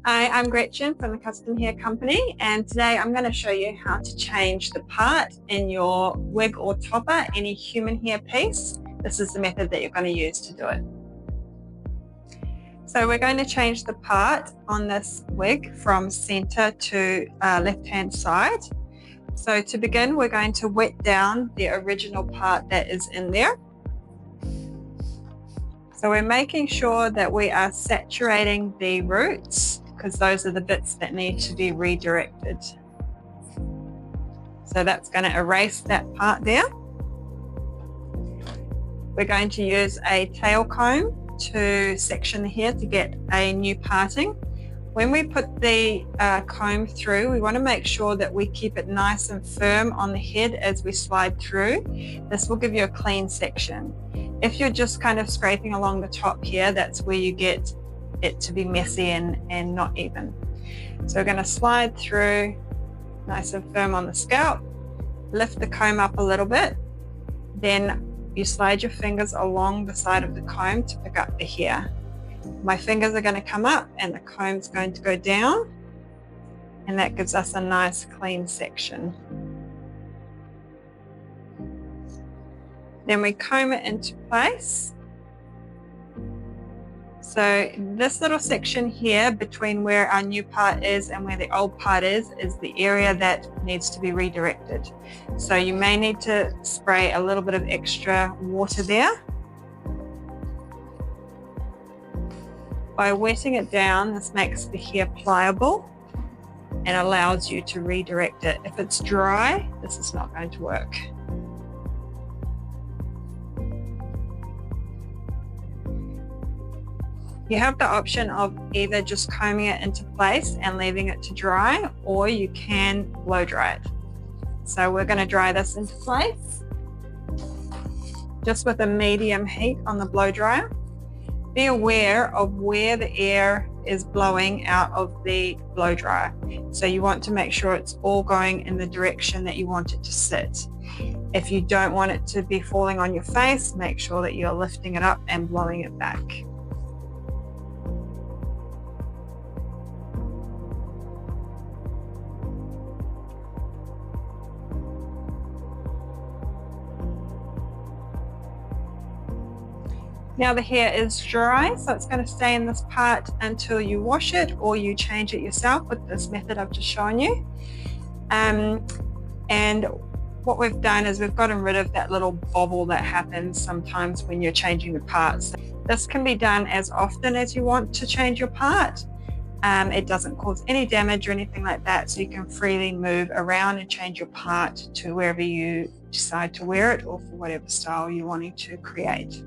Hi, I'm Gretchen from the Custom Hair Company, and today I'm going to show you how to change the part in your wig or topper, any human hair piece. This is the method that you're going to use to do it. So we're going to change the part on this wig from center to left-hand side. So to begin, we're going to wet down the original part that is in there. So we're making sure that we are saturating the roots, because those are the bits that need to be redirected. So that's going to erase that part there. We're going to use a tail comb to section the hair to get a new parting. When we put the comb through, we want to make sure that we keep it nice and firm on the head as we slide through. This will give you a clean section. If you're just kind of scraping along the top here, that's where you get it to be messy and not even. So we're going to slide through nice and firm on the scalp, lift the comb up a little bit, then you slide your fingers along the side of the comb to pick up the hair. My fingers are going to come up and the comb's going to go down, and that gives us a nice clean section. Then we comb it into place. So this little section here between where our new part is and where the old part is the area that needs to be redirected. So you may need to spray a little bit of extra water there. By wetting it down, this makes the hair pliable and allows you to redirect it. If it's dry, this is not going to work. You have the option of either just combing it into place and leaving it to dry, or you can blow dry it. So we're going to dry this into place just with a medium heat on the blow dryer. Be aware of where the air is blowing out of the blow dryer. So you want to make sure it's all going in the direction that you want it to sit. If you don't want it to be falling on your face, make sure that you're lifting it up and blowing it back. Now the hair is dry, so it's going to stay in this part until you wash it or you change it yourself with this method I've just shown you. And what we've done is we've gotten rid of that little bobble that happens sometimes when you're changing the parts. This can be done as often as you want to change your part. It doesn't cause any damage or anything like that, so you can freely move around and change your part to wherever you decide to wear it or for whatever style you're wanting to create.